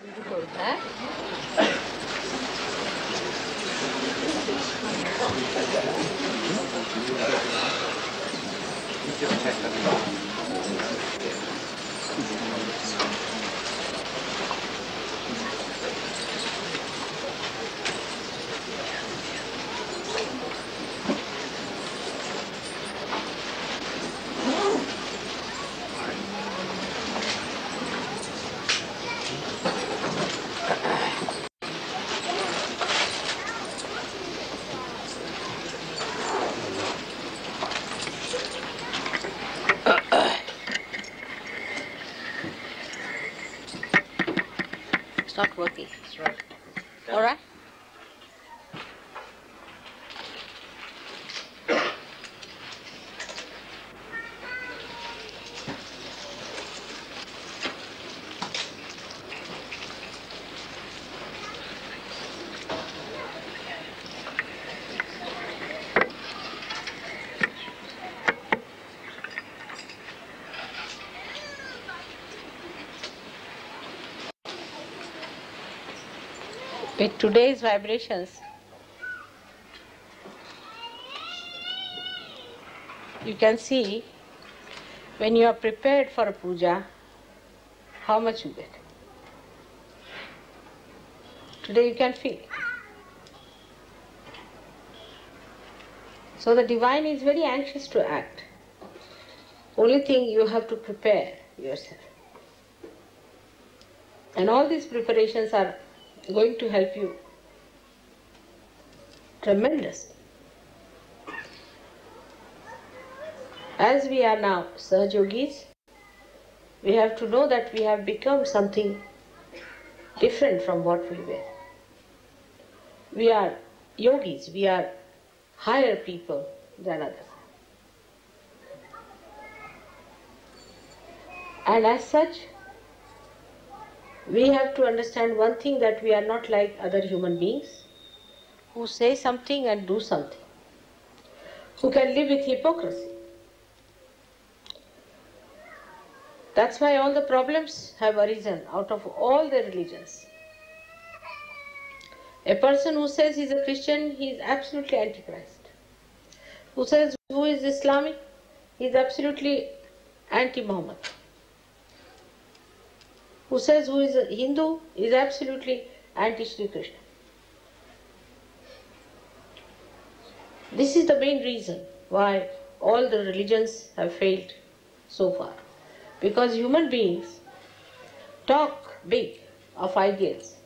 beautiful, huh? It's not working. It's right. All right. With today's vibrations, you can see when you are prepared for a puja, how much you get. Today you can feel it. So the divine is very anxious to act. Only thing you have to prepare yourself. And all these preparations are going to help you tremendously. As we are now Sahaja Yogis, we have to know that we have become something different from what we were. We are yogis, we are higher people than others. And as such, we have to understand one thing, that we are not like other human beings who say something and do something, who can live with hypocrisy. That's why all the problems have arisen out of all the religions. A person who says he is a Christian, he is absolutely Antichrist. Who says who is Islamic, he is absolutely anti-Muhammad. Who says who is a Hindu is absolutely anti-Shri Krishna. This is the main reason why all the religions have failed so far. Because human beings talk big of ideals.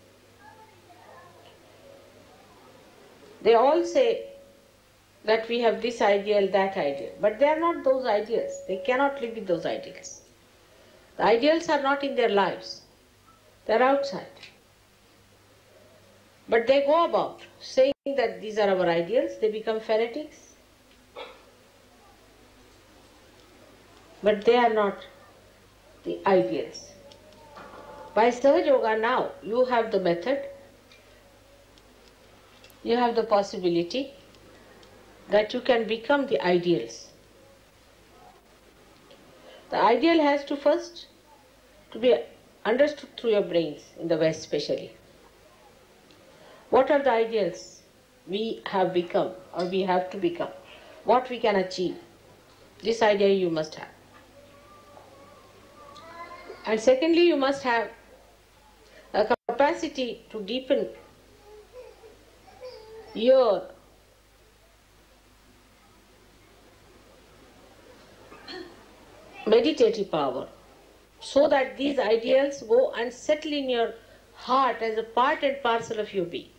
They all say that we have this ideal, that ideal, but they are not those ideals. They cannot live with those ideals. The ideals are not in their lives. They are outside. But they go about saying that these are our ideals. They become fanatics. But they are not the ideals. By Sahaja Yoga now, you have the method, you have the possibility that you can become the ideals. The ideal has to first to be understood through your brains, in the West especially. What are the ideals we have become or we have to become? What we can achieve? This idea you must have. And secondly, you must have a capacity to deepen your meditative power, so that these ideals go and settle in your heart as a part and parcel of your being.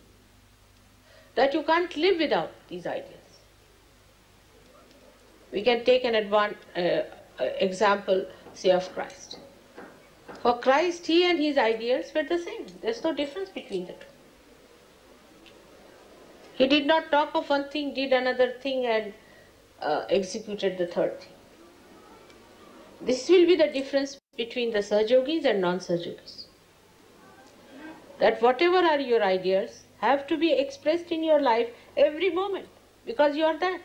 That you can't live without these ideals. We can take an example, say, of Christ. For Christ, he and his ideals were the same. There's no difference between the two. He did not talk of one thing, did another thing, and executed the third thing. This will be the difference between the Sahaja Yogis and non-Sahaja Yogis. That whatever are your ideals have to be expressed in your life every moment, because you are that.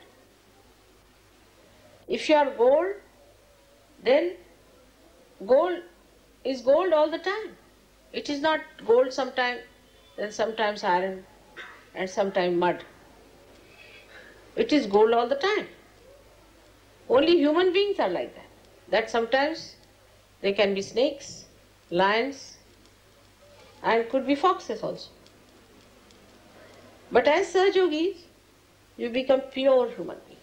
If you are gold, then gold is gold all the time. It is not gold sometimes, then sometimes iron, and sometimes mud. It is gold all the time. Only human beings are like that. That sometimes they can be snakes, lions, and could be foxes also. But as Sahajogis, you become pure human beings.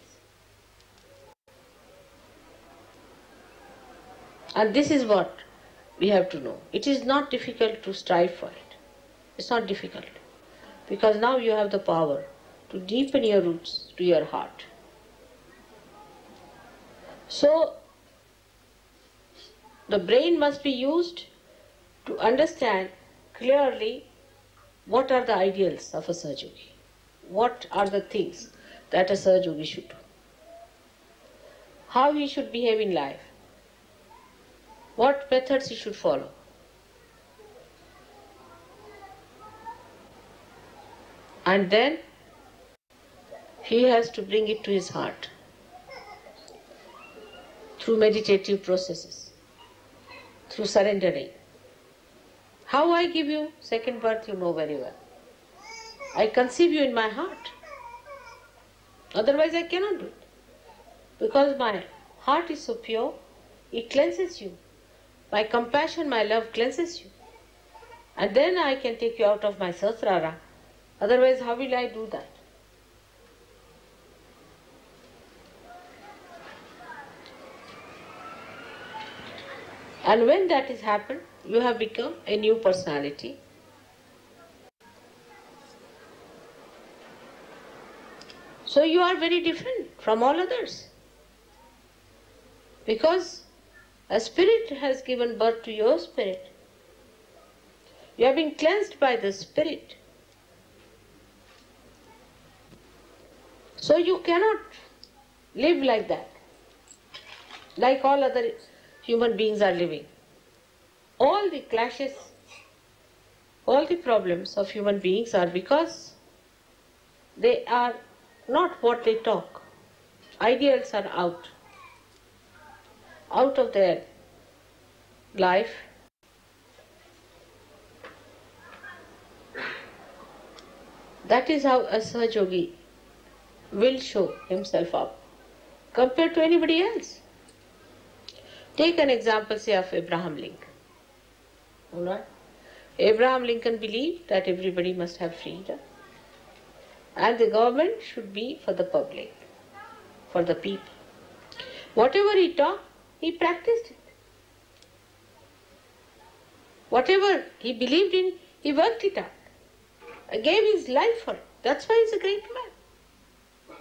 And this is what we have to know. It is not difficult to strive for it. It's not difficult. Because now you have the power to deepen your roots to your heart. So, the brain must be used to understand clearly what are the ideals of a Sahajayogi. What are the things that a Sahajayogi should do. How he should behave in life. What methods he should follow. And then he has to bring it to his heart through meditative processes, through surrendering. How I give you second birth, you know very well. I conceive you in my heart. Otherwise I cannot do it. Because my heart is so pure, it cleanses you. My compassion, my love cleanses you. And then I can take you out of my sasrara. Otherwise, how will I do that? And when that has happened, you have become a new personality. So you are very different from all others. Because a spirit has given birth to your spirit. You have been cleansed by the spirit. So you cannot live like that, like all other human beings are living. All the clashes, all the problems of human beings are because they are not what they talk. Ideals are out of their life. That is how a Sahajayogi will show himself up compared to anybody else. Take an example, say, of Abraham Lincoln. Alright? Abraham Lincoln believed that everybody must have freedom and the government should be for the public, for the people. Whatever he taught, he practiced it. Whatever he believed in, he worked it out. Gave his life for it. That's why he's a great man.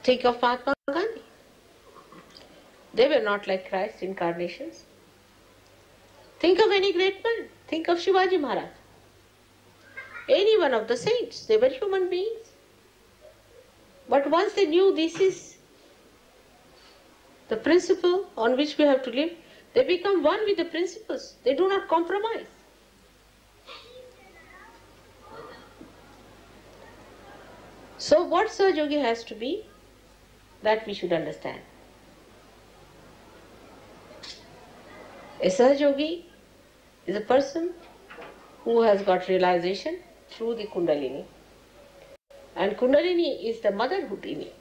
Think of Mahatma Gandhi. They were not like Christ incarnations. Think of any great man. Think of Shivaji Maharaj. Any one of the saints. They were human beings. But once they knew this is the principle on which we have to live, they become one with the principles. They do not compromise. So what Sahajayogi has to be, that we should understand. A Sahajayogi is a person who has got realization through the Kundalini. And Kundalini is the motherhood in it.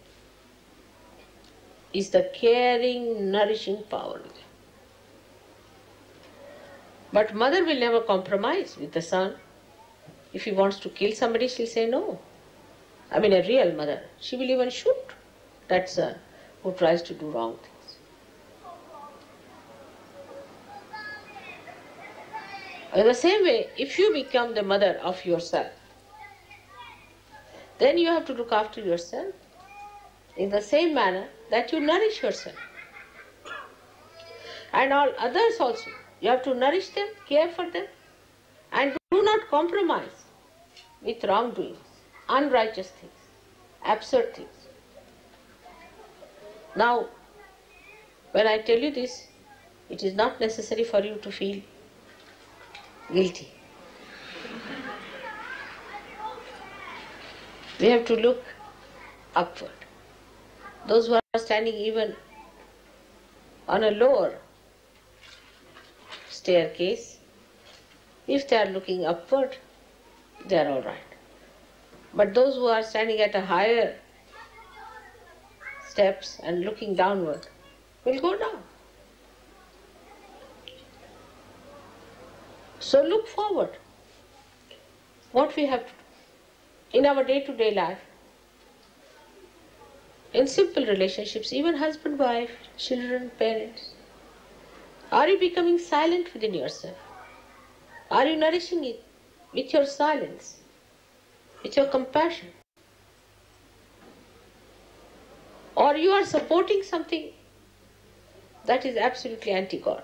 Is the caring, nourishing power. But mother will never compromise with the son. If he wants to kill somebody, she'll say no. I mean a real mother. She will even shoot that son who tries to do wrong things. In the same way, if you become the mother of yourself, then you have to look after yourself in the same manner that you nourish yourself. And all others also. You have to nourish them, care for them, and do not compromise with wrongdoings, unrighteous things, absurd things. Now, when I tell you this, it is not necessary for you to feel guilty. We have to look upward. Those who are standing even on a lower staircase. If they are looking upward, they are all right. But those who are standing at a higher steps and looking downward will go down. So look forward. What we have to do in our day-to-day life, in simple relationships, even husband, wife, children, parents. Are you becoming silent within yourself? Are you nourishing it with your silence, with your compassion? Or you are supporting something that is absolutely anti-God?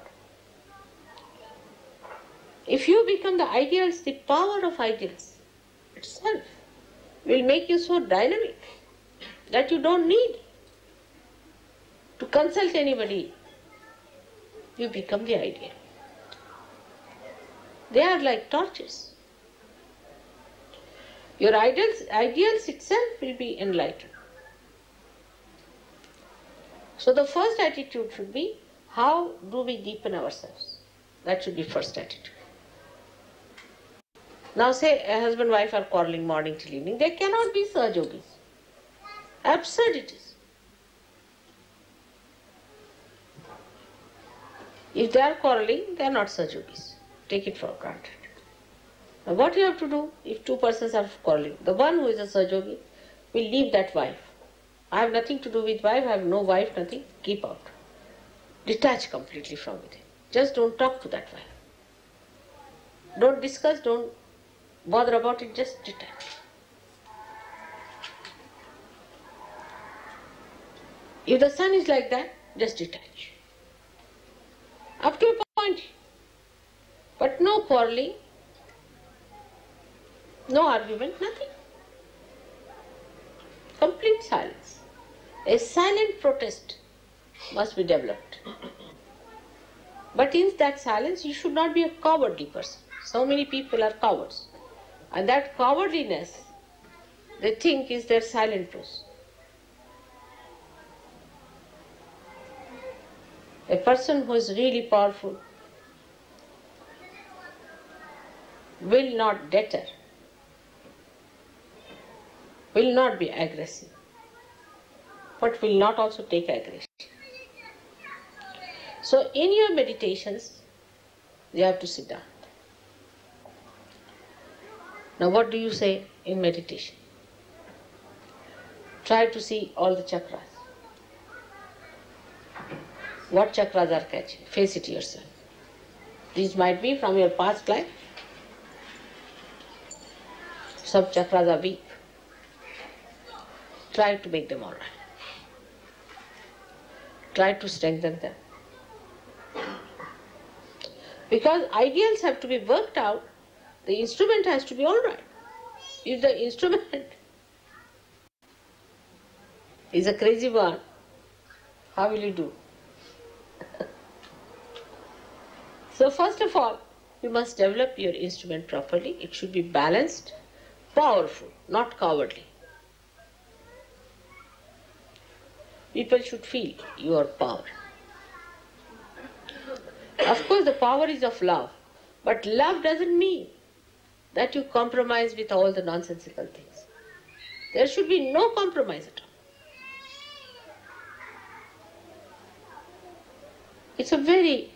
If you become the ideals, the power of ideals itself will make you so dynamic that you don't need to consult anybody. You become the ideal. They are like torches. Your ideals itself will be enlightened. So the first attitude should be, how do we deepen ourselves? That should be first attitude. Now say a husband and wife are quarreling morning till evening. They cannot be Sahajogis. Absurdities. If they are quarreling, they are not Sahajogis. Take it for granted. Now what you have to do if two persons are quarreling? The one who is a Sahajogi will leave that wife. I have nothing to do with wife, I have no wife, nothing. Keep out. Detach completely from it. Just don't talk to that wife. Don't discuss, don't bother about it, just detach. If the son is like that, just detach. Up to a point. But no quarreling, no argument, nothing. Complete silence. A silent protest must be developed. But in that silence, you should not be a cowardly person. So many people are cowards. And that cowardliness, they think, is their silent truth. A person who is really powerful will not deter, will not be aggressive, but will not also take aggression. So in your meditations, you have to sit down. Now what do you say in meditation? Try to see all the chakras. What chakras are catching? Face it yourself. These might be from your past life. Some chakras are weak. Try to make them all right. Try to strengthen them. Because ideals have to be worked out, the instrument has to be all right. If the instrument is a crazy one, how will you do? So first of all, you must develop your instrument properly. It should be balanced, powerful, not cowardly. People should feel your power. Of course, the power is of love, but love doesn't mean that you compromise with all the nonsensical things. There should be no compromise at all. It's a very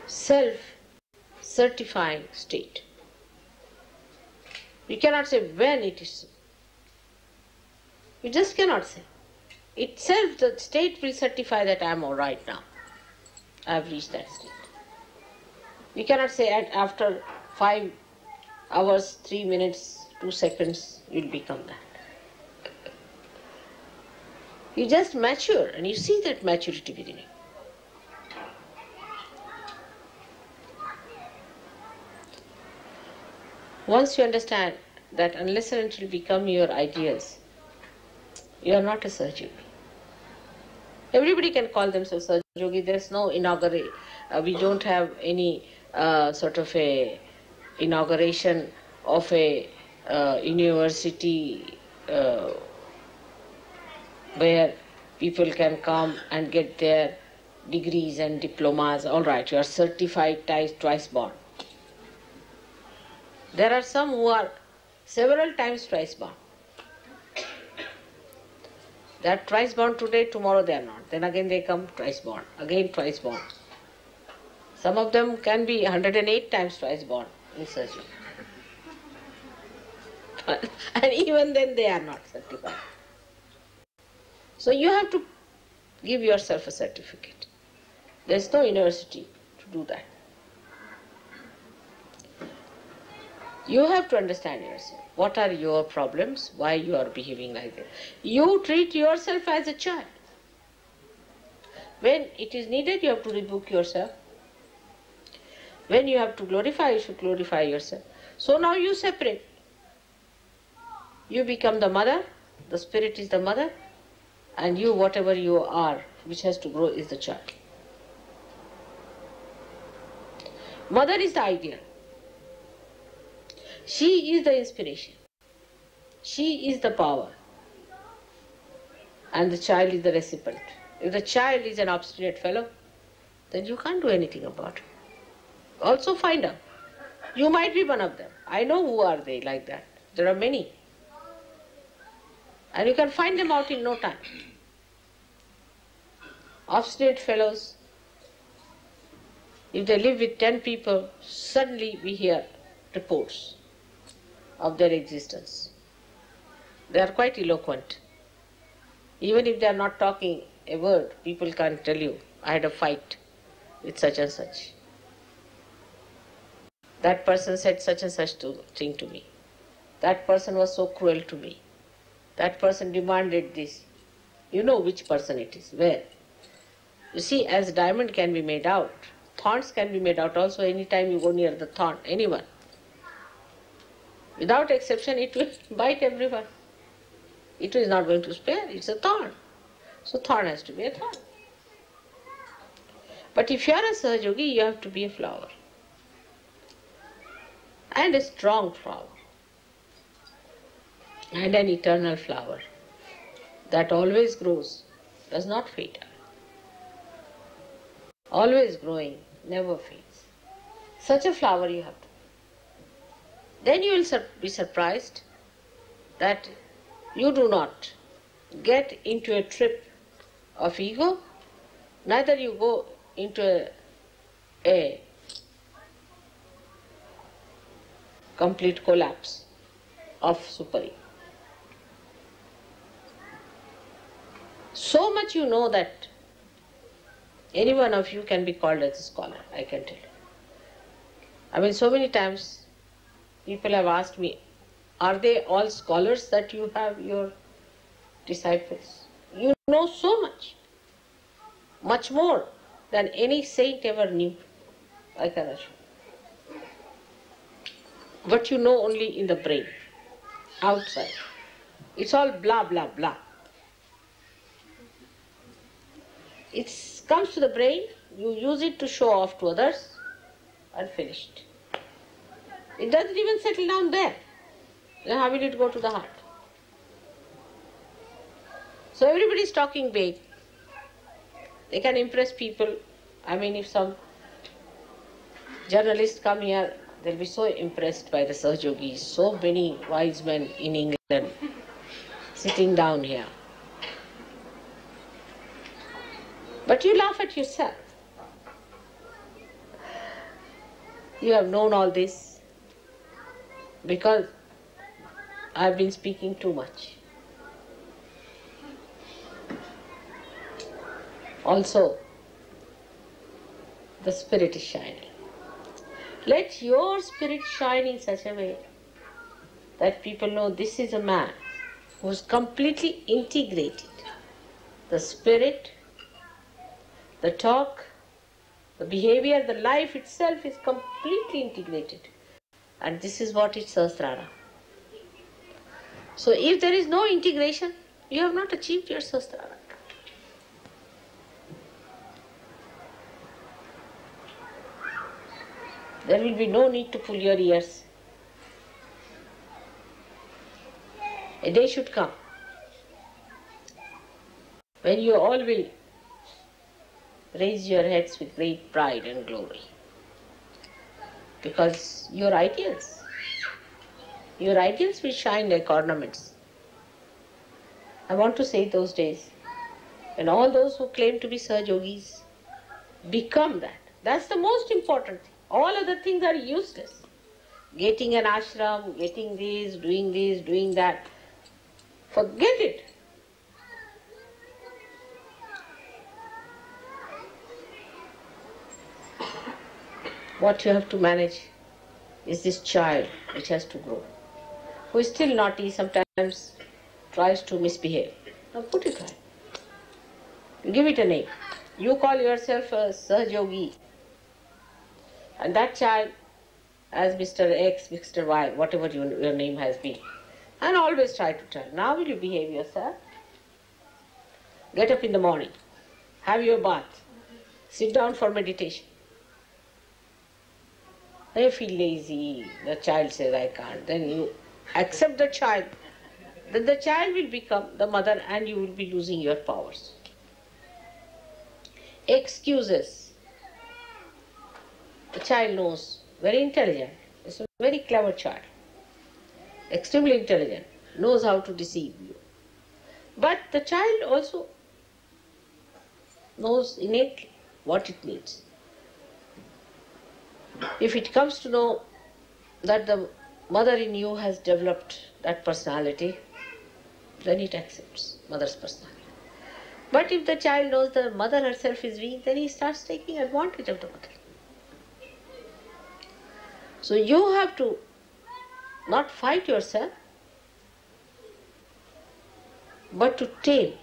self-certifying state. You cannot say when it is so. You just cannot say. Itself, the state will certify that I am all right now. I have reached that state. You cannot say after 5 hours, 3 minutes, 2 seconds, you will become that. You just mature and you see that maturity within you. Once you understand that unless and until you become your ideals, you are not a Sahajogi. Everybody can call themselves Sahajogi. There's no inauguration. We don't have any sort of a inauguration of a university where people can come and get their degrees and diplomas, all right, you are certified twice born. There are some who are several times twice born. They are twice born today, tomorrow they are not. Then again they come twice born, again twice born. Some of them can be 108 times twice born in surgery. And even then they are not certified. So you have to give yourself a certificate. There is no university to do that. You have to understand yourself. What are your problems? Why you are behaving like that? You treat yourself as a child. When it is needed, you have to rebuke yourself. When you have to glorify, you should glorify yourself. So now you separate. You become the mother, the spirit is the mother, and you, whatever you are, which has to grow, is the child. Mother is the ideal. She is the inspiration. She is the power. And the child is the recipient. If the child is an obstinate fellow, then you can't do anything about it. Also find out. You might be one of them. I know who are they like that. There are many. And you can find them out in no time. Obstinate fellows, if they live with 10 people, suddenly we hear reports of their existence. They are quite eloquent. Even if they are not talking a word, people can tell you, I had a fight with such and such. That person said such and such thing to me. That person was so cruel to me. That person demanded this. You know which person it is, where. You see, as diamond can be made out, thorns can be made out also any time you go near the thorn, anyone. Without exception, it will bite everyone. It is not going to spare, it's a thorn. So thorn has to be a thorn. But if you are a Sahajayogi, you have to be a flower. And a strong flower. And an eternal flower that always grows, does not fade. Always growing, never fades. Such a flower you have to be. Then you will be surprised that you do not get into a trip of ego, neither you go into a complete collapse of super ego. So much you know that any one of you can be called as a scholar, I can tell you. I mean, so many times people have asked me, are they all scholars that you have, your disciples? You know so much, much more than any saint ever knew, I can assure you. But you know only in the brain, outside. It's all blah, blah, blah. It comes to the brain, you use it to show off to others, and finished. It doesn't even settle down there. Then how will it go to the heart? So everybody is talking big. They can impress people. I mean, if some journalists come here, they'll be so impressed by the Sahajogis. So many wise men in England sitting down here. But you laugh at yourself. You have known all this because I've been speaking too much. Also, the spirit is shining. Let your spirit shine in such a way that people know this is a man who's completely integrated. The spirit, the talk, the behavior, the life itself is completely integrated. And this is what is Sahasrara. So if there is no integration, you have not achieved your Sahasrara. There will be no need to pull your ears. A day should come when you all will raise your heads with great pride and glory. Because your ideals will shine like ornaments. I want to say those days when all those who claim to be Sahajogis become that. That's the most important thing. All other things are useless. Getting an ashram, getting this, doing that. Forget it. What you have to manage is this child which has to grow, who is still naughty, sometimes tries to misbehave. Now put it right. Give it a name. You call yourself a Sahajogi, and that child as Mr. X, Mr. Y, whatever your name has been, and always try to tell, now will you behave yourself? Get up in the morning, have your bath, sit down for meditation. Then you feel lazy, the child says I can't, then you accept the child, then the child will become the mother and you will be losing your powers. Excuses. The child knows, very intelligent, it's a very clever child, extremely intelligent, knows how to deceive you. But the child also knows innately what it needs. If it comes to know that the mother in you has developed that personality, then it accepts mother's personality. But if the child knows the mother herself is weak, then he starts taking advantage of the mother. So you have to not fight yourself, but to tame.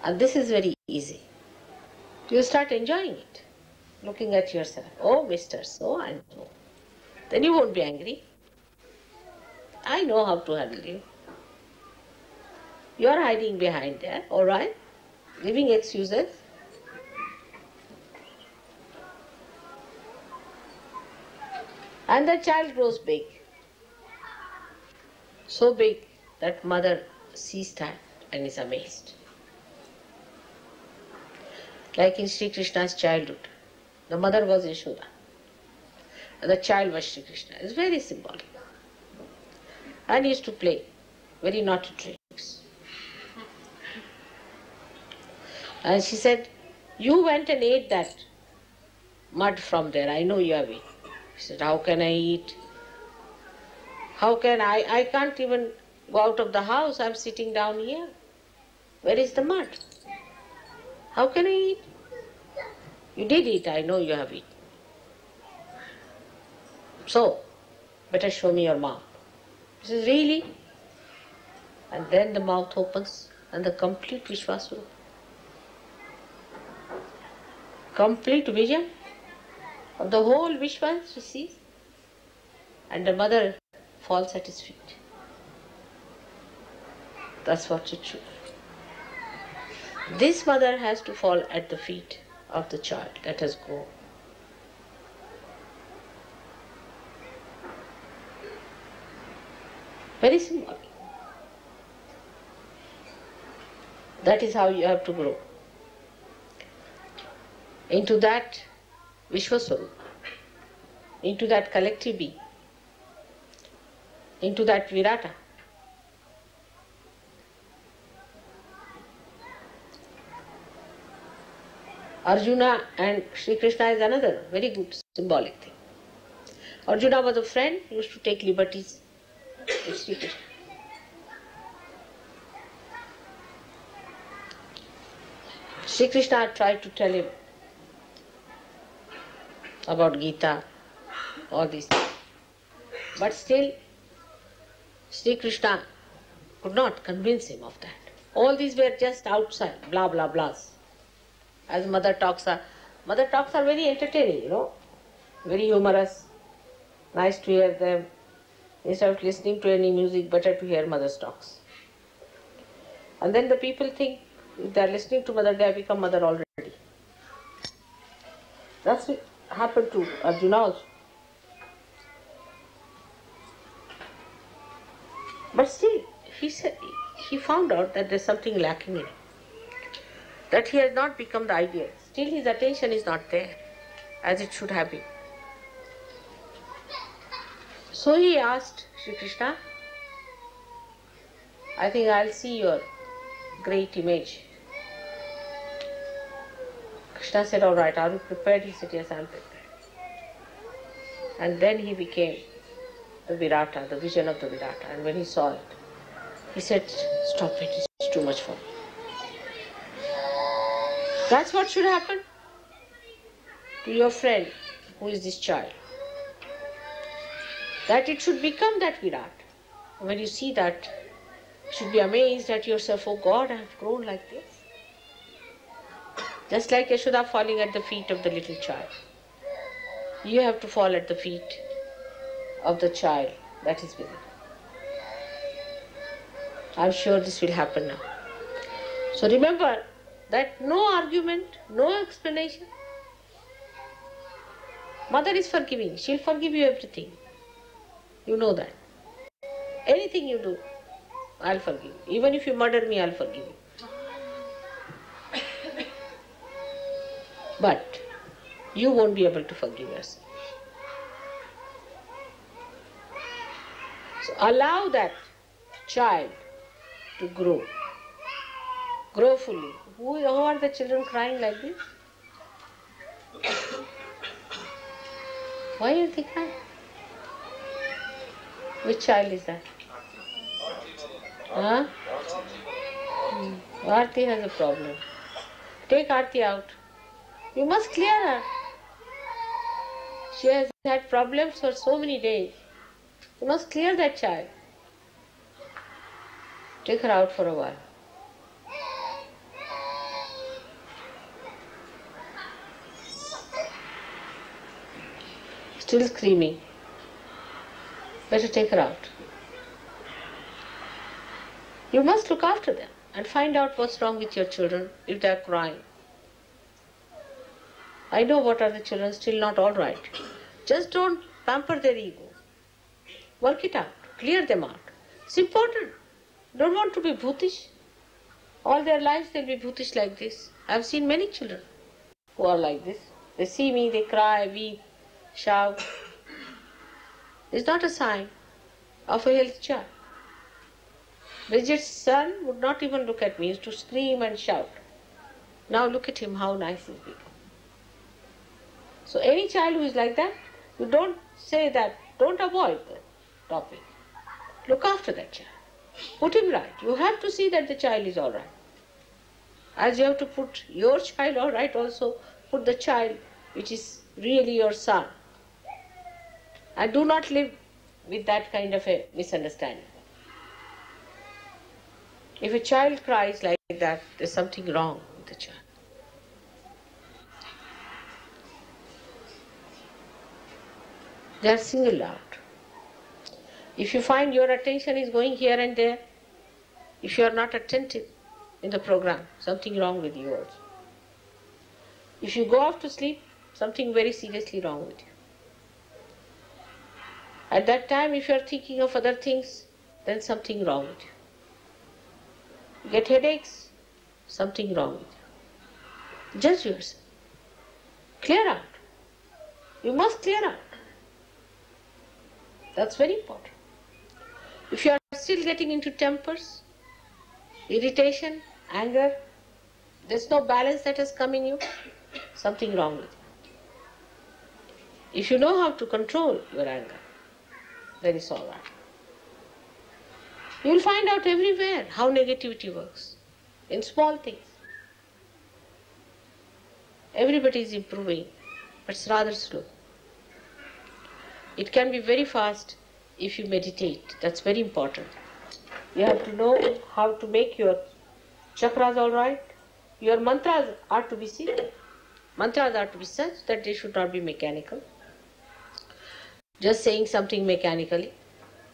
And this is very easy. You start enjoying it, looking at yourself. Oh, Mr. So and so. Then you won't be angry. I know how to handle you. You are hiding behind there, all right? Giving excuses. And the child grows big. So big that mother sees that and is amazed. Like in Sri Krishna's childhood, the mother was Yashoda and the child was Sri Krishna. It's very symbolic. And he used to play very naughty tricks. And she said, you went and ate that mud from there. I know you have eaten. He said, how can I eat? How can I? I can't even go out of the house. I'm sitting down here. Where is the mud? How can I eat? You did eat. I know you have eaten. So, better show me your mouth. He says, really? And then the mouth opens and the complete Vishwaswarupa. Complete vision of the whole Vishwa she sees. And the mother falls at his feet. That's what it should. This mother has to fall at the feet of the child. Let us go. Very symbolic. That is how you have to grow into that Vishwaswarupa, into that collective being, into that Virata. Arjuna and Sri Krishna is another very good symbolic thing. Arjuna was a friend, used to take liberties with Sri Krishna. Sri Krishna tried to tell him about Gita, all these things. But still, Sri Krishna could not convince him of that. All these were just outside, blah, blah, blahs. As mother talks are very entertaining, very humorous, nice to hear them. Instead of listening to any music, better to hear mother's talks. And then the people think, if they are listening to mother, they have become mother already. That's what happened to Arjuna also. But still, he said, he found out that there's something lacking in him, that he has not become the ideal. Still his attention is not there as it should have been. So he asked Shri Krishna, I think I'll see your great image. Krishna said, all right, are you prepared? He said, yes, I am prepared. And then he became the Virata, the vision of the Virata. And when he saw it, he said, stop it, it's too much for me. That's what should happen to your friend who is this child. That it should become that Virat. When you see that, you should be amazed at yourself, oh God, I have grown like this. Just like Yashoda falling at the feet of the little child. You have to fall at the feet of the child that is within. I'm sure this will happen now. So remember that no argument, no explanation. Mother is forgiving. She'll forgive you everything. You know that. Anything you do, I'll forgive you. Even if you murder me, I'll forgive you. But you won't be able to forgive yourself. So allow that child to grow. Grow fully. Who are the children crying like this? Why are they crying? Which child is that? Huh? Aarti has a problem. Take Aarti out. You must clear her. She has had problems for so many days. You must clear that child. Take her out for a while. Still screaming. Better take her out. You must look after them and find out what's wrong with your children if they are crying. I know what are the children still not all right. Just don't pamper their ego. Work it out. Clear them out. It's important. Don't want to be bhutish. All their lives they'll be bhutish like this. I've seen many children who are like this. They see me, they cry, weep, shout. It's not a sign of a healthy child. Bridget's son would not even look at me. He used to scream and shout. Now look at him, how nice he's become. So any child who is like that, you don't say that, don't avoid the topic. Look after that child. Put him right. You have to see that the child is all right. As you have to put your child all right, also put the child which is really your son. And do not live with that kind of a misunderstanding. If a child cries like that, there's something wrong with the child. They are singled out. If you find your attention is going here and there, if you are not attentive in the program, something wrong with you also. If you go off to sleep, something very seriously wrong with you. At that time, if you are thinking of other things, then something wrong with you. You get headaches, something wrong with you. Judge yourself. Clear out. You must clear out. That's very important. If you are still getting into tempers, irritation, anger, there's no balance that has come in you, something wrong with you. If you know how to control your anger, then it's all right. You will find out everywhere how negativity works, in small things. Everybody is improving, but it's rather slow. It can be very fast if you meditate. That's very important. You have to know how to make your chakras all right. Your mantras are to be seen. Mantras are to be such that they should not be mechanical. Just saying something mechanically,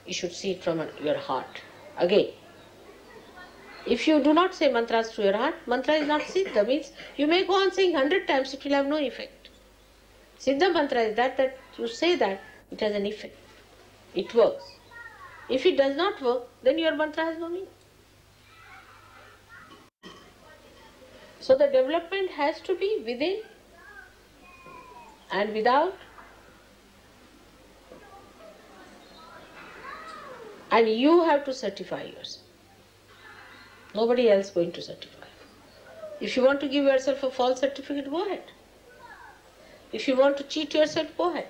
you should see it from your heart. Again, if you do not say mantras to your heart, mantra is not siddha. Means you may go on saying 100 times, it will have no effect. Siddha mantra is that you say that, it has an effect. It works. If it does not work, then your mantra has no meaning. So the development has to be within and without, and you have to certify yourself. Nobody else going to certify. If you want to give yourself a false certificate, go ahead. If you want to cheat yourself, go ahead.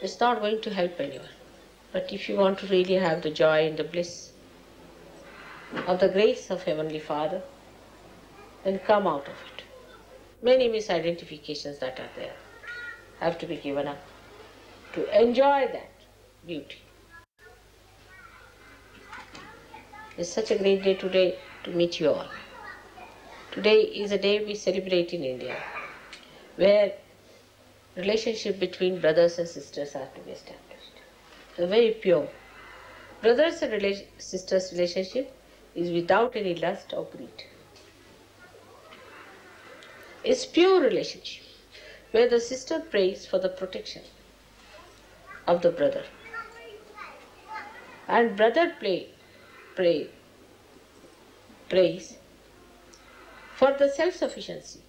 It's not going to help anyone. But if you want to really have the joy and the bliss of the grace of Heavenly Father, then come out of it. Many misidentifications that are there have to be given up to enjoy that beauty. It's such a great day today to meet you all. Today is a day we celebrate in India, where relationship between brothers and sisters are to be established. So very pure. Brothers and sisters relationship is without any lust or greed. It's pure relationship, where the sister prays for the protection of the brother, and brother prays for the self-sufficiency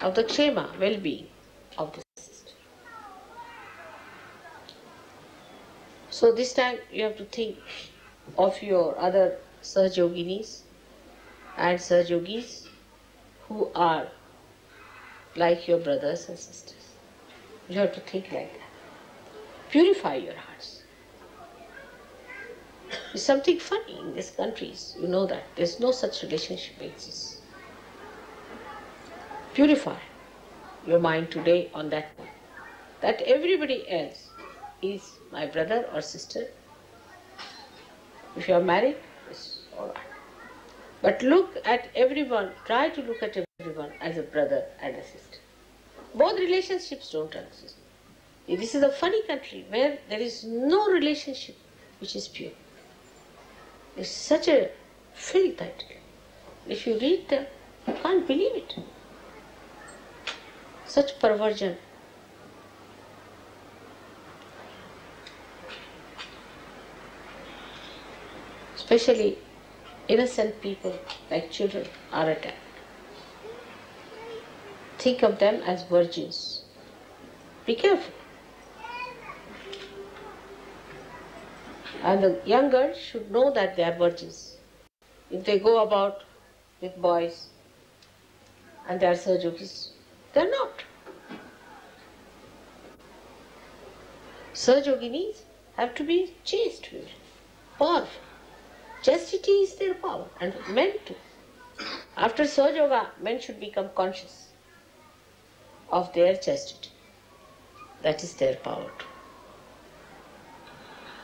of the kshema, well-being of the sister. So this time you have to think of your other Sahajayoginis and Sahajayogis who are like your brothers and sisters. You have to think like that. Purify your hearts. It's something funny in these countries, you know that. There's no such relationship exists. Purify your mind today on that point. That everybody else is my brother or sister. If you are married, it's alright. But look at everyone, try to look at everyone as a brother and a sister. Both relationships don't exist. This is a funny country where there is no relationship which is pure. It's such a filth title. If you read them, you can't believe it. Such perversion. Especially innocent people like children are attacked. Think of them as virgins. Be careful. And the young girls should know that they are virgins. If they go about with boys and they are Sahajogis, they are not. Sahajoginis have to be chaste women, powerful. Chastity is their power, and men too. After Sahajayoga, men should become conscious of their chastity. That is their power too.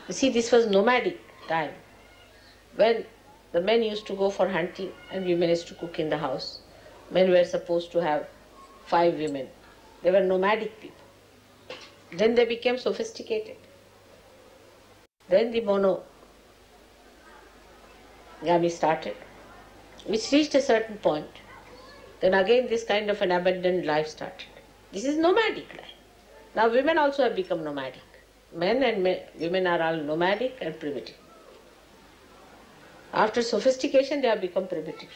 You see, this was nomadic time, when the men used to go for hunting and women used to cook in the house. Men were supposed to have 5 women. They were nomadic people. Then they became sophisticated. Then the monogamy started, which reached a certain point. Then again this kind of an abandoned life started. This is nomadic life. Now women also have become nomadic. Men and women are all nomadic and primitive. After sophistication they have become primitive.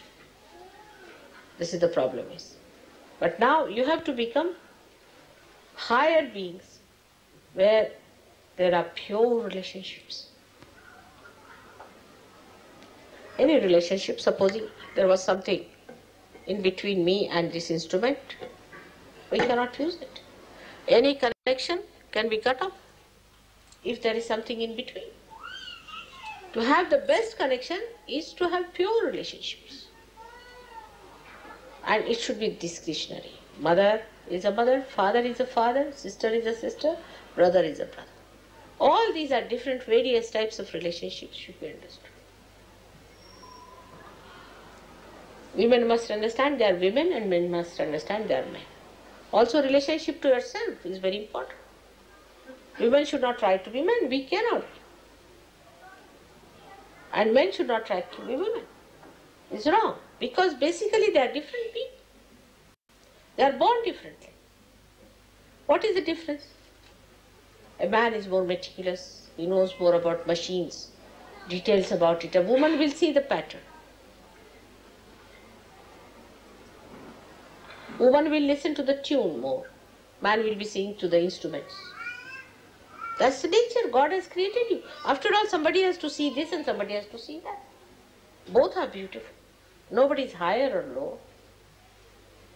This is the problem is. But now you have to become higher beings where there are pure relationships. Any relationship, supposing there was something in between me and this instrument, we cannot use it. Any connection can be cut off if there is something in between. To have the best connection is to have pure relationships. And it should be discretionary. Mother is a mother, father is a father, sister is a sister, brother is a brother. All these are different various types of relationships should be understood. Women must understand they are women and men must understand they are men. Also relationship to yourself is very important. Women should not try to be men, we cannot. And men should not try to be women. It's wrong, because basically they are different people. They are born differently. What is the difference? A man is more meticulous, he knows more about machines, details about it. A woman will see the pattern. Woman will listen to the tune more. Man will be singing to the instruments. That's the nature. God has created you. After all, somebody has to see this and somebody has to see that. Both are beautiful. Nobody is higher or lower.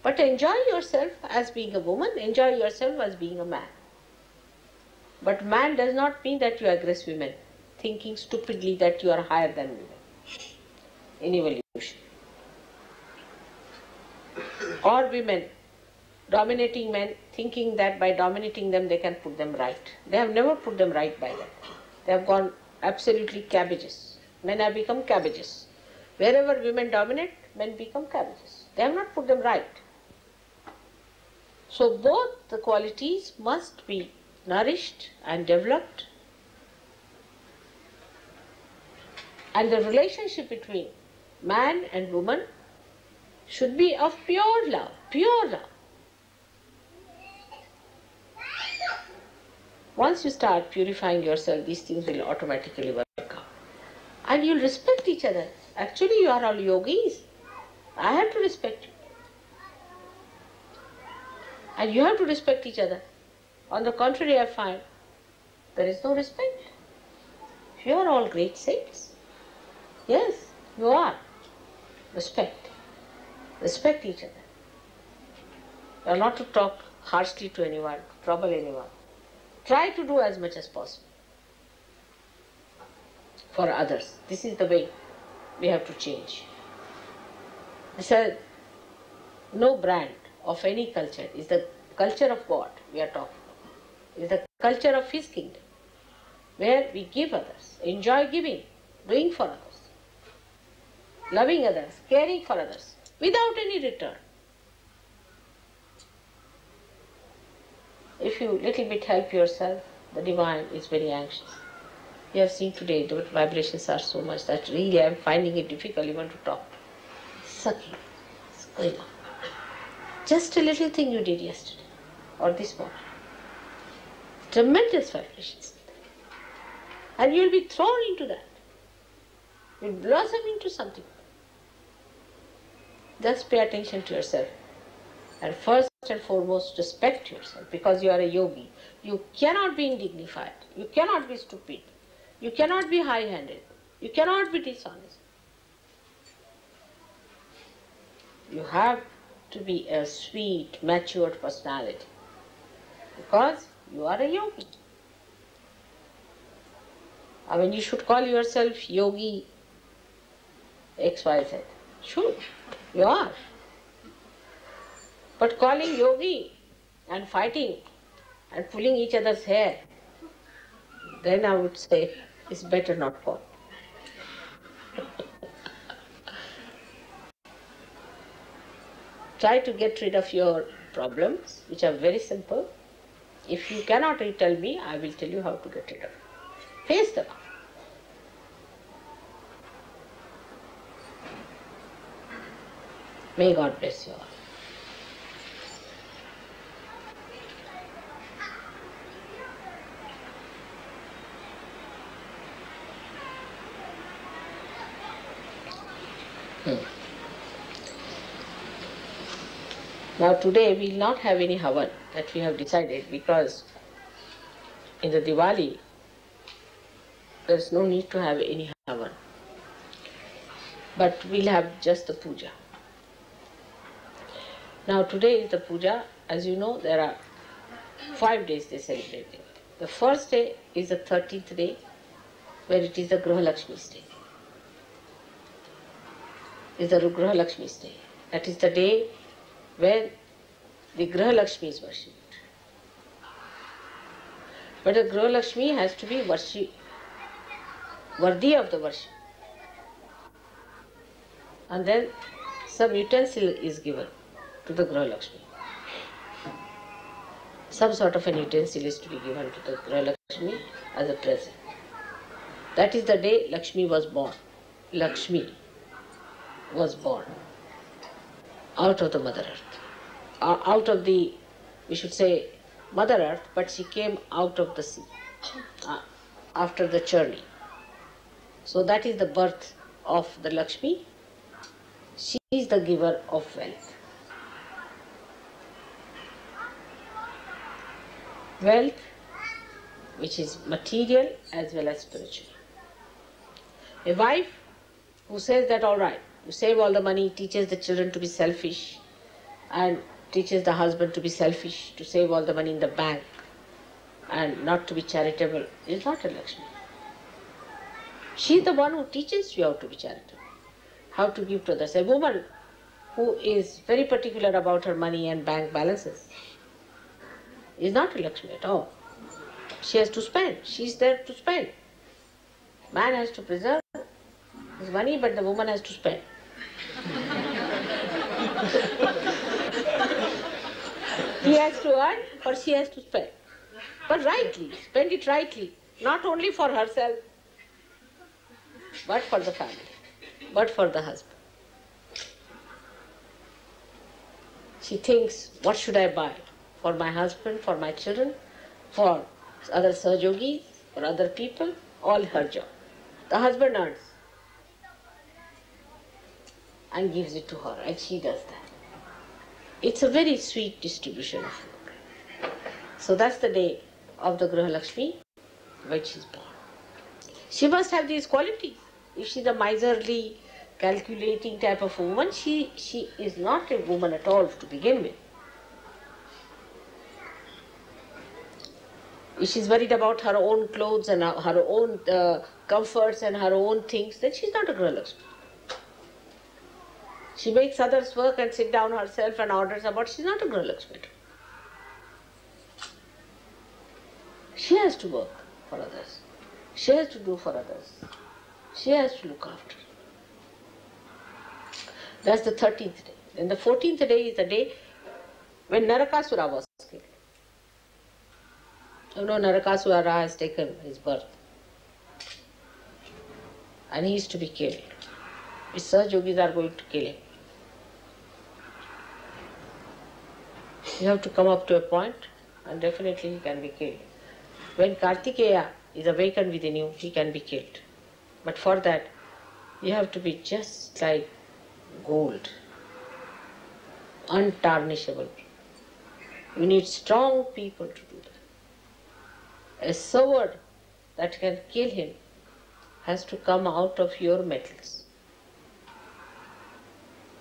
But enjoy yourself as being a woman. Enjoy yourself as being a man. But man does not mean that you aggress women, thinking stupidly that you are higher than women in evolution. Or women dominating men, thinking that by dominating them they can put them right. They have never put them right by that. They have gone absolutely cabbages. Men have become cabbages. Wherever women dominate, men become cabbages. They have not put them right. So both the qualities must be nourished and developed, and the relationship between man and woman should be of pure love, pure love. Once you start purifying yourself, these things will automatically work out. And you'll respect each other. Actually, you are all yogis. I have to respect you. And you have to respect each other. On the contrary, I find there is no respect. You are all great saints. Yes, you are. Respect. Respect each other. You are not to talk harshly to anyone, to trouble anyone. Try to do as much as possible for others. This is the way we have to change. I said, no brand of any culture is the culture of God we are talking about. It is the culture of His kingdom, where we give others, enjoy giving, doing for others, loving others, caring for others, without any return. If you little bit help yourself, the divine is very anxious. You have seen today the vibrations are so much that really I am finding it difficult even to talk. Sucking. It's going on. Just a little thing you did yesterday or this morning. Tremendous vibrations. And you will be thrown into that. You will blossom into something. Just pay attention to yourself. And first and foremost, respect yourself, because you are a yogi. You cannot be indignified. You cannot be stupid. You cannot be high-handed. You cannot be dishonest. You have to be a sweet, matured personality, because you are a yogi. I mean, you should call yourself yogi XYZ. Should. You are. But calling yogi and fighting and pulling each other's hair, then I would say it's better not call. Try to get rid of your problems, which are very simple. If you cannot tell me, I will tell you how to get rid of it. Face them. May God bless you all. Now today we will not have any havan, that we have decided, because in the Diwali there is no need to have any havan. But we will have just the puja. Now today is the puja. As you know, there are 5 days they celebrate it. The first day is the 13th day, where it is the Graha Lakshmi's day. Is the Graha Lakshmi's day. That is the day when the Graha Lakshmi is worshipped. But the Graha Lakshmi has to be worthy of the worship. And then some utensil is given to the Graha Lakshmi. Some sort of an utensil is to be given to the Graha Lakshmi as a present. That is the day Lakshmi was born. Lakshmi was born out of the Mother Earth. Out of the, we should say, Mother Earth, but she came out of the sea after the journey. So that is the birth of the Lakshmi. She is the giver of wealth. wealth, which is material as well as spiritual. A wife who says that all right, you save all the money, teaches the children to be selfish and teaches the husband to be selfish, to save all the money in the bank and not to be charitable, is not a Lakshmi. She is the one who teaches you how to be charitable, how to give to others. A woman who is very particular about her money and bank balances is not a Lakshmi at all. She has to spend. She is there to spend. Man has to preserve his money, but the woman has to spend. He has to earn or she has to spend. But rightly, spend it rightly. Not only for herself, but for the family, but for the husband. She thinks, what should I buy? For my husband, for my children, for other Sahajogis, for other people, all her job. The husband earns and gives it to her, and she does that. It's a very sweet distribution of food. So that's the day of the Graha Lakshmi when she's born. She must have these qualities. If she's a miserly, calculating type of woman, she is not a woman at all to begin with. If she's worried about her own clothes and her own comforts and her own things, then she's not a Graha Lakshmi. She makes others work and sit down herself and orders about, she's not a Graha Lakshmi. She has to work for others. She has to do for others. She has to look after. That's the 13th day. Then the 14th day is the day when Narakasura was killed. You know, Narakasura has taken his birth. And he is to be killed. His Sahajogis are going to kill him. You have to come up to a point and definitely he can be killed. When Kartikeya is awakened within you, he can be killed. But for that, you have to be just like gold, untarnishable. You need strong people to do that. A sword that can kill him has to come out of your metals.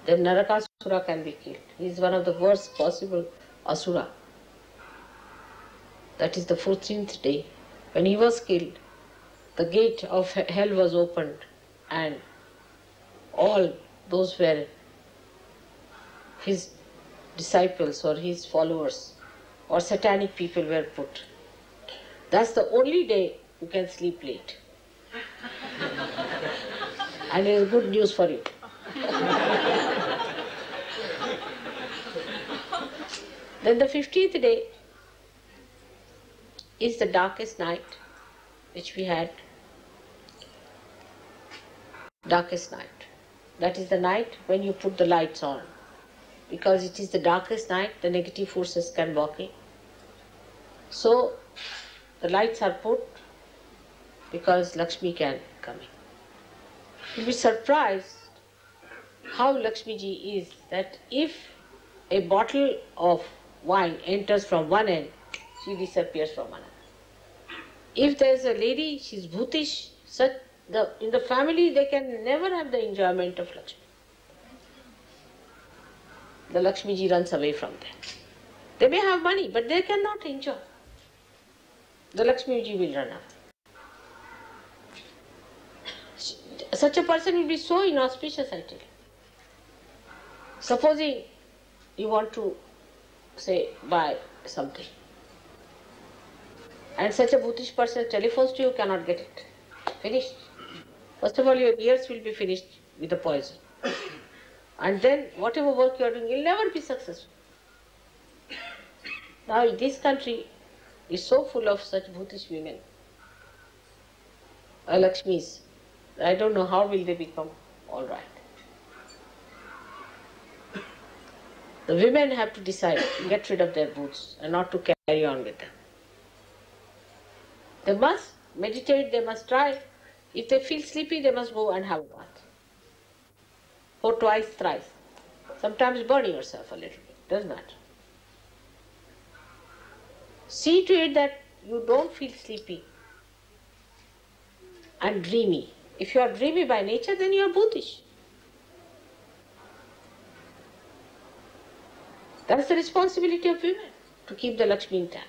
Then Narakasura can be killed. He is one of the worst possible asura. That is the 14th day. When he was killed, the gate of hell was opened and all those were his disciples or his followers or satanic people were put. That's the only day you can sleep late. And it is good news for you. Then the 15th day is the darkest night which we had. Darkest night. That is the night when you put the lights on. Because it is the darkest night, the negative forces can walk in. So the lights are put because Lakshmi can come in. You'll be surprised how Lakshmi ji is, that if a bottle of wine enters from one end, she disappears from another. If there is a lady, she's bhutish, in the family they can never have the enjoyment of Lakshmi. The Lakshmi ji runs away from them. They may have money, but they cannot enjoy. The Lakshmi ji will run away. Such a person will be so inauspicious, I tell you. Supposing you want to, say, buy something, and such a bhutish person telephones to you, cannot get it. Finished. First of all, your ears will be finished with the poison. And then whatever work you are doing, you'll never be successful. Now this country is so full of such bhutish women, Lakshmis. I don't know how will they become all right. The women have to decide to get rid of their boots and not to carry on with them. They must meditate, they must try. If they feel sleepy, they must go and have a bath. Or twice, thrice. Sometimes burn yourself a little bit, doesn't matter. See to it that you don't feel sleepy and dreamy. If you are dreamy by nature, then you are brutish. That's the responsibility of women, to keep the Lakshmi intact.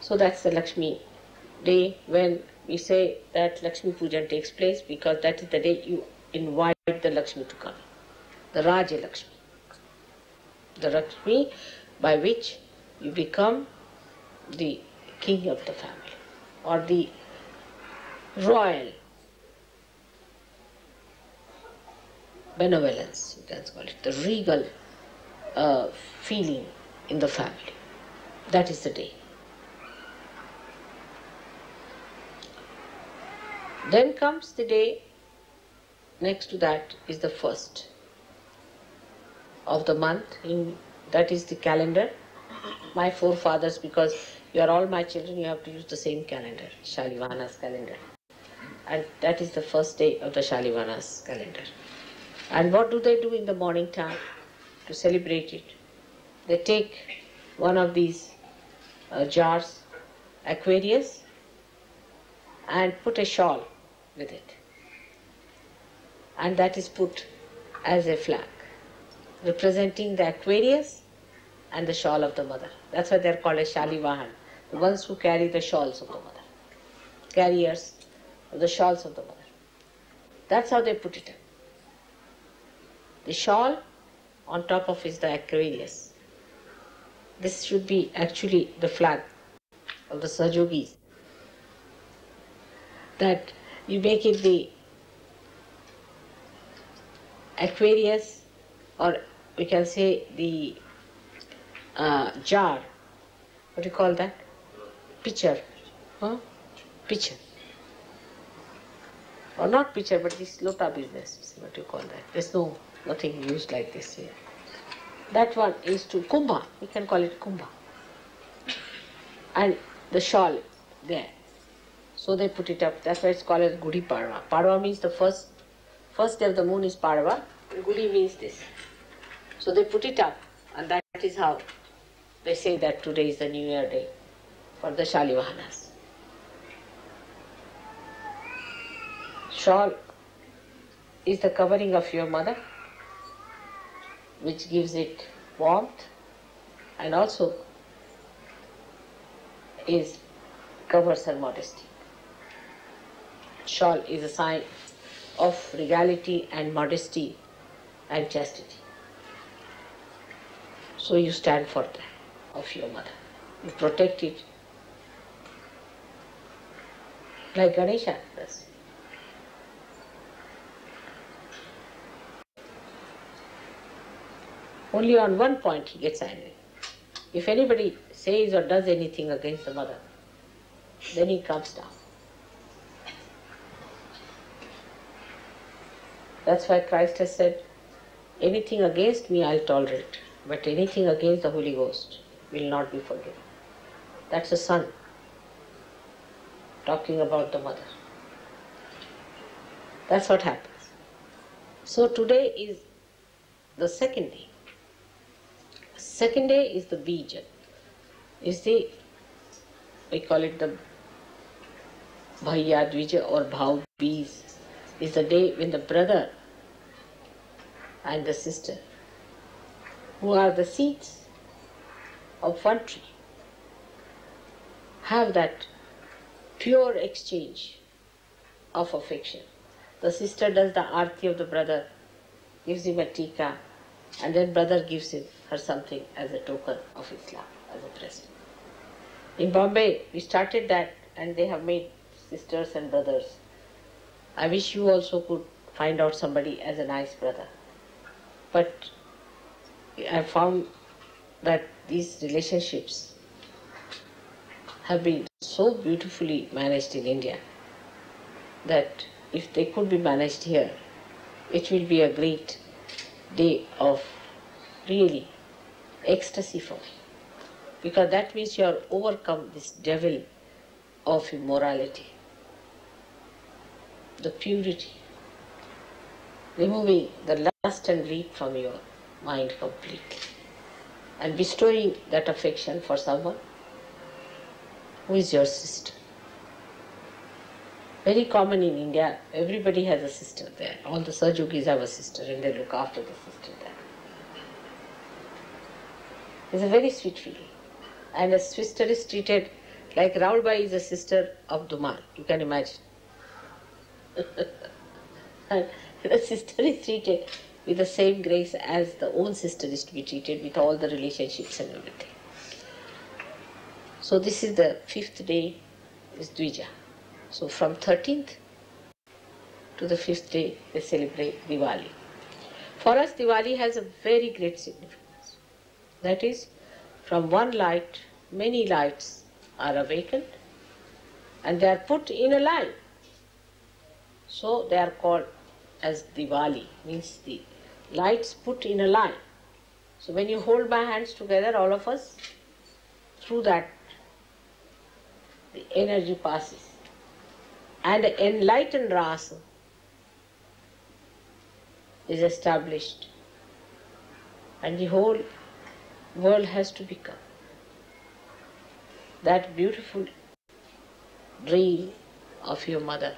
So that's the Lakshmi day when we say that Lakshmi Puja takes place, because that is the day you invite the Lakshmi to come. The Raja Lakshmi. The Lakshmi by which you become the king of the family, or the royal benevolence, you can call it, the regal feeling in the family. That is the day. Then comes the day, next to that is the first of the month, that is the calendar. My forefathers, because you are all my children, you have to use the same calendar, Shalivana's calendar. And that is the first day of the Shalivana's calendar. And what do they do in the morning time to celebrate it? They take one of these jars, Aquarius, and put a shawl with it. And that is put as a flag, representing the Aquarius and the shawl of the mother. That's why they are called as Shalivahan, the ones who carry the shawls of the mother, carriers of the shawls of the mother. That's how they put it up. The shawl, on top of is the Aquarius. This should be actually the flag of the Sahajogis. That you make it the Aquarius, or we can say the jar. What do you call that? Pitcher. Huh? Pitcher. Or not pitcher, but this lota business. What do you call that? There's nothing used like this here. That one is to kumbha. We can call it kumbha. And the shawl there. So they put it up. That's why it's called as Gudi Padwa. Padwa means the first day of the moon is Padwa. And Gudi means this. So they put it up, and that is how they say that today is the New Year day for the Shalivahanas. Shawl is the covering of your mother, which gives it warmth, and also covers her modesty. Shawl is a sign of regality and modesty and chastity. So you stand for that of your mother. You protect it like Ganesha does. Only on one point he gets angry. If anybody says or does anything against the mother, then he comes down. That's why Christ has said, anything against me I'll tolerate, but anything against the Holy Ghost will not be forgiven. That's the son talking about the mother. That's what happens. So today is the second day. Second day is the Bija. We call it the Bhaiya Dvija or Bhav Beej. Is the day when the brother and the sister, who are the seeds of one tree, have that pure exchange of affection. The sister does the arti of the brother, gives him a tika, and then brother gives her something as a token of his love, as a present. In Bombay, we started that, and they have made sisters and brothers. I wish you also could find out somebody as a nice brother. But I found that these relationships have been so beautifully managed in India that if they could be managed here, it will be a great day of really ecstasy for me. Because that means you have overcome this devil of immorality, the purity, removing the lust and greed from your mind completely. and bestowing that affection for someone who is your sister. Very common in India, everybody has a sister there. All the Sahajogis have a sister and they look after the sister there. It's a very sweet feeling. And a sister is treated like Raulbai is a sister of Dumal, you can imagine. And the sister is treated with the same grace as the own sister is to be treated, with all the relationships and everything. So this is the 5th day, is Dvija. So from 13th to the 5th day, they celebrate Diwali. For us, Diwali has a very great significance. That is, from one light, many lights are awakened and they are put in a line. So they are called as Diwali, means the lights put in a line. So when you hold my hands together, all of us, through that, the energy passes. And the enlightened rasa is established. And the whole world has to become that beautiful dream of your mother,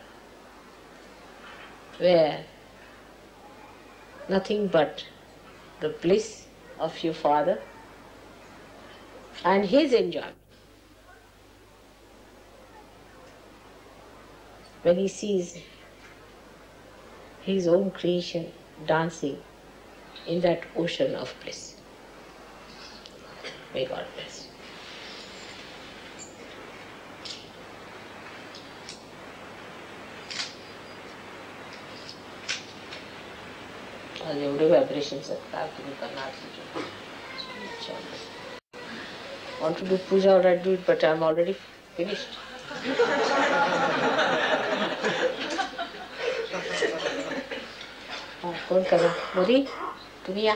where nothing but the bliss of your father and his enjoyment. When he sees his own creation dancing in that ocean of bliss. May God bless you. आज एवढे vibrations आहेत काय तुम्ही करणार want to do puja or I do it, but I'm already finished. कोण करा मोदी तुम्ही या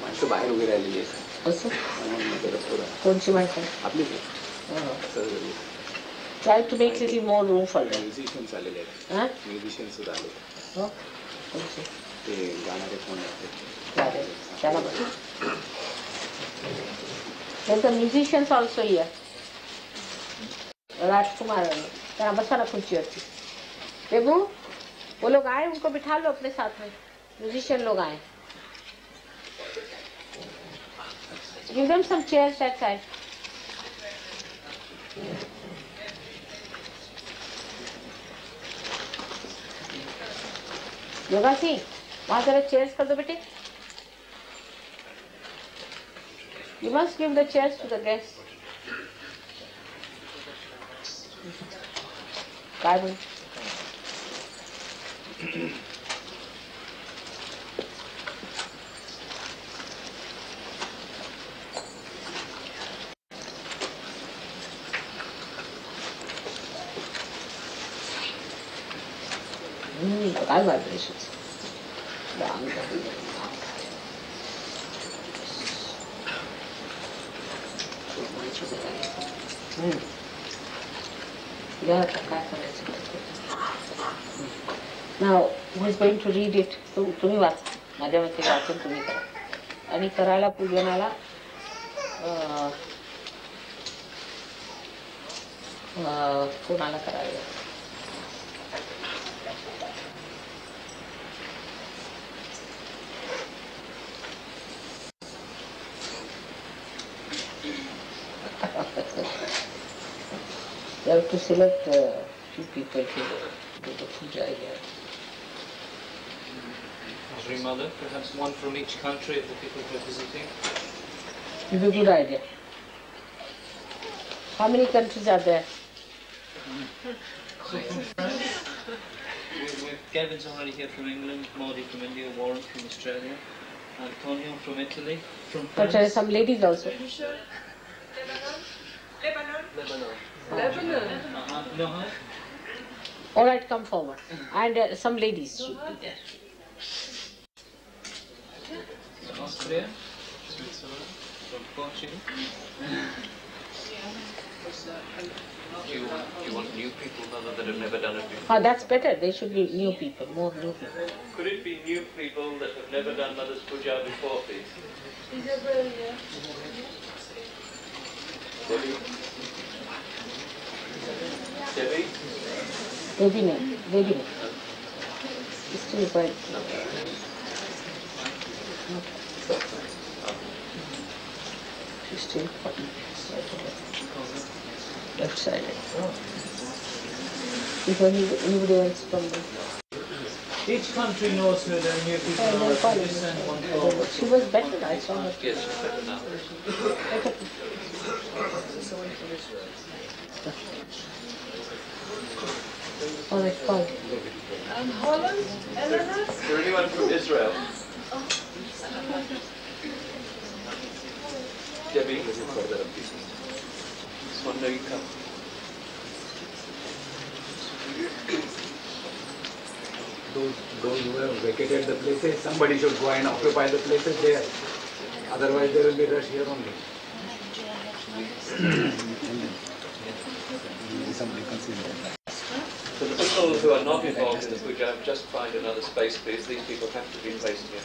माणसं बाहेर उभी राहिलेली आहेत. कोणची माहिती आपली try to make little more room for them. Musicians आलेले आहेत. म्युझिशियन्स सुद्धा आले. ते गाणारे कोण आहेत? There's a musicians also here. राजकुमार तेरा बसा ना कुर्सी होती बेबू वो लोग आए उनको बिठा लो अपने साथ में म्यूजिशियन लोग आए give them some chairs that side yoga Singh वहां जरा चेयर्स कर दो बेटे you must give the chairs to the guests काय बोल काय vibration Now, who is going to read it? तुम्ही वाचा माझ्या मते वाचून तुम्ही करा आणि करायला पूजनाला कोणाला करावे You have to select few people to do the puja here. Nirmala, perhaps one from each country of the people who are visiting. It would be a good idea. How many countries are there? Gavin's already here from England, Maudie from India, Warren from Australia, Antonio from Italy, from France. But there are some ladies also. Lebanon. No. All right, come forward. And some ladies should be there. Austria, Switzerland, from Portugal. Do you want new people that have never done it before? Oh, that's better. They should be new people, more new people. Could it be new people that have never done Mother's Puja before, please? Devi? Devi? Devi name. Devi name. It's still quite... She's still left side. If anybody else from the... Each country knows who their new people are. Just send one forward. She was better, I saw her. Yes, she's better now. Better. All right, call. Holland, Eleanor? Is there anyone from Israel? Debbie? This one, no, you come. Those who have vacated the places, somebody should go and occupy the places there. Otherwise there will be rush here only. So the people who are not involved in the puja, just find another space, please. These people have to be placed here.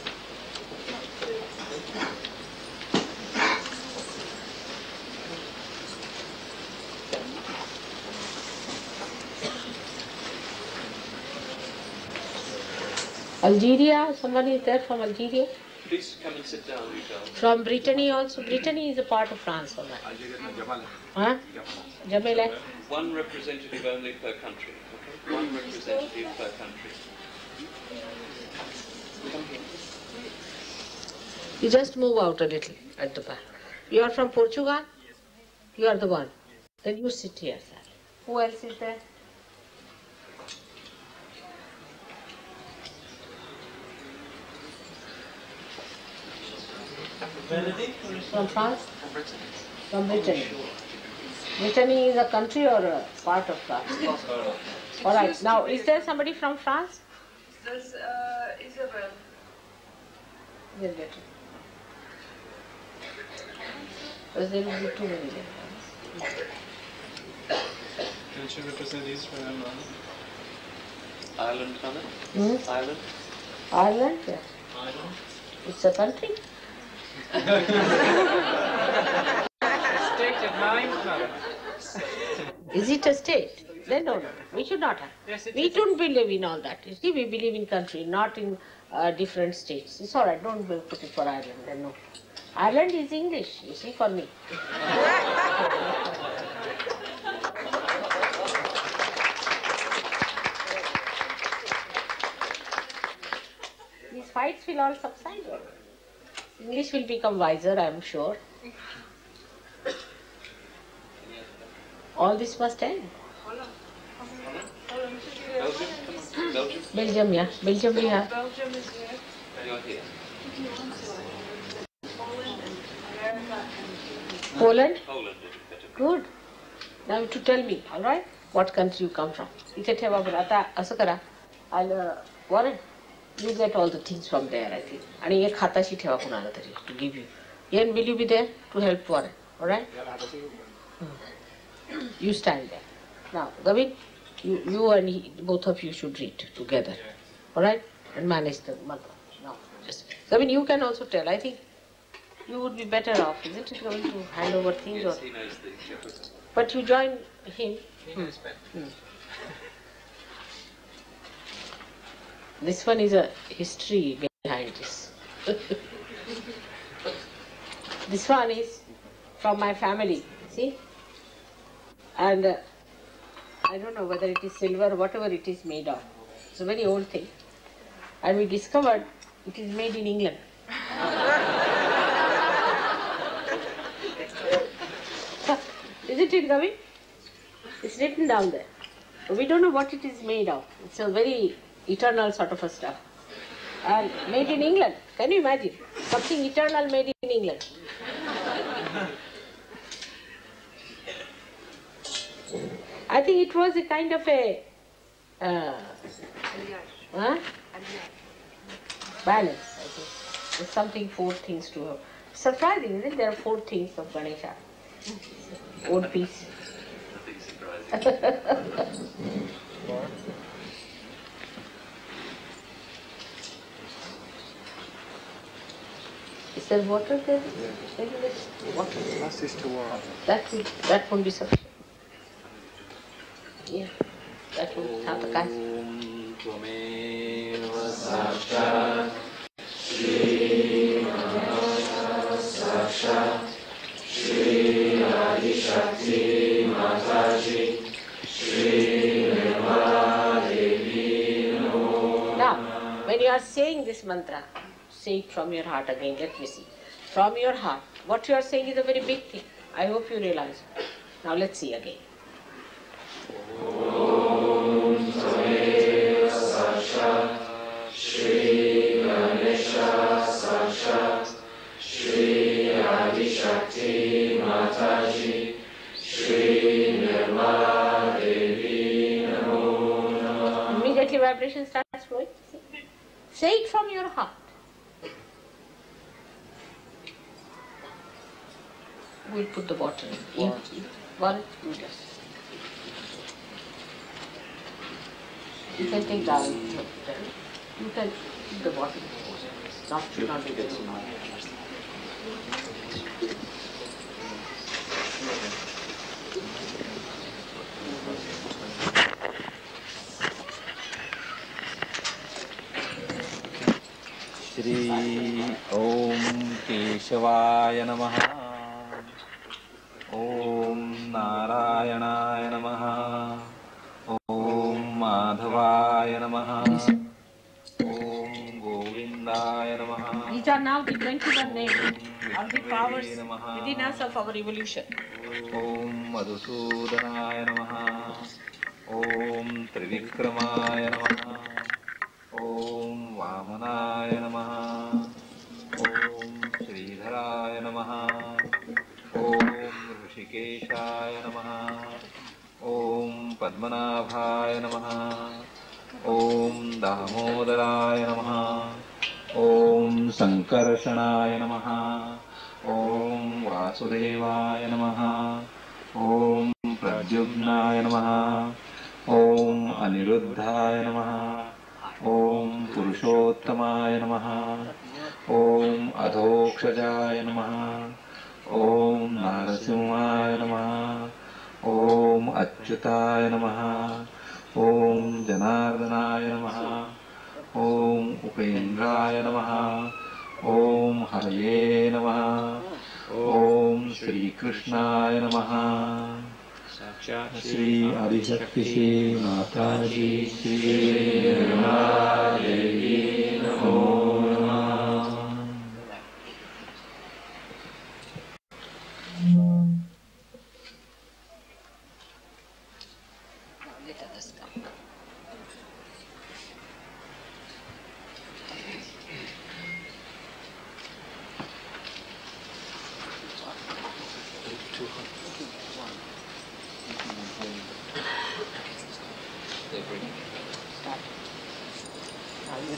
Algeria, somebody is there from Algeria? Please come and sit down, you girls. From Brittany also? Brittany is a part of France, all right. Huh? Jamila? One representative only per country, okay? One representative per country. Come here. You just move out a little at the back. You are from Portugal? You are the one. Then you sit here, sir. Who else is there? From France? From Brittany. Brittany is a country or a part of France? All right. Now, is there somebody from France? There's Isabel. They're better. Because there will be too many there. Don't you represent Israel, Ireland, Mother? Ireland? Ireland? Yeah. Ireland? It's a country. State of mind, Mother. Is it a state? Then no. We should not have. Yes, it We is. don't believe in all that. You see, we believe in country, not in different states. It's all right. Don't put it for Ireland. Then no. Ireland is English. You see, for me. These fights will all subside. English will become wiser, I am sure. All this must end. Belgium? Come on. Belgium? Belgium, yeah. Belgium we have. Belgium is here. You're here. Poland? Poland would be better. Good. Now you have to tell me, all right, what country you come from. इथे ठेवा बरं. आता असं करा. I'll Warren, you get all the things from there, I think. आणि एक हाताशी ठेवा कुणाला तरी to give you. Ian, will you be there to help Warren? All right? You stand there. Now, Gavin, you and he, both of you should read together. All right? And manage the mantra. Now, just Gavin, you can also tell. I think you would be better off, isn't it, Gavin, to hand over things? Yes, Or, he knows the shepherd. but you join him. He knows better. This one is a history behind this. This one is from my family, see? And I don't know whether it is silver, whatever it is made of. It's a very old thing. And we discovered It is made in England. Isn't it, Gavi? It's written down there. We don't know what it is made of. It's a very eternal sort of a stuff. And made in England. Can you imagine? Something eternal made in England. I think it was a kind of a balance, I think. There's something, 4 things to have. Surprising, isn't it? There are 4 things of Ganesha. Old piece. Is there water there? Maybe there's water. That won't be sufficient. Yeah, that won't have the guys. Shri Mataji, Shri Nirmala, Devi. Now, when you are saying this mantra, say it from your heart again. Let me see. From your heart. What you are saying is a very big thing. I hope you realize. Now let's see again. Om Tameva Sakshat Shri Ganesha Sakshat Shri Adi Shakti Mataji Shri Nirmala Devi Namo Namah. Immediately vibration starts flowing. Say it from your heart. We'll put the bottle in. One, two, just. You can take down. You can put the bottle. Not be very small. Shri Om Keshavaya Namaha Om Narayanaya Namaha Om Madhavaya Namaha Om Govindaya Namaha. These are now the 21 names of the powers within us of our evolution. Om Madhusudanaya Namaha Om Trivikramaya Namaha Om Vamanaya Namaha Om Sridharaya Namaha Om Rishikeshaya Namaha Om Padmanabhaya Namaha Om Damodaraya Namaha Om Sankarshanaya Namaha Om Vasudevaya Namaha Om Pradyumnaya Namaha Om Aniruddhaya Namaha Om Purushottamaya Namaha Om Adhokshajaya Namaha Om Narasimhaya Namaha Om Achyutaya Namaha Om Janardanaya Namaha Om Upendraya Namaha Om Haraye Namaha Om Shri Krishnaya Namaha Shri Adishakti Mataji Shri Nirmala Devi Namo Namah.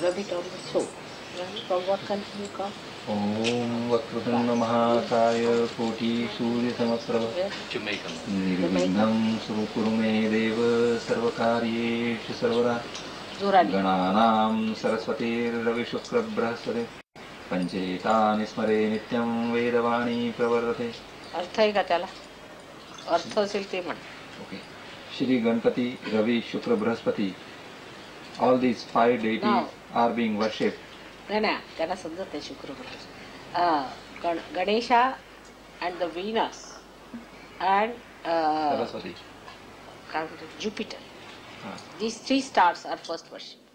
Rub it on the soap. From what country you come? Om Vakrutunda Mahakaya Koti Surya Samaprabha Nirvignam Sukurume Deva Sarvakaryeshu Sarvada Gananam Saraswati Ravi Shukra Brahasade Panchetani Smare Nityam Vedavani Pravartate. Artha hai ka त्याला? अर्थ असेल ते म्हण. Okay. Shri Ganpati, Ravi, Shukra, Brahaspati. All these 5 deities are being worshipped. नाही त्यांना समजत नाही शुक्र Ganesha and the Venus and Saraswati. Jupiter. These 3 stars are first worshipped.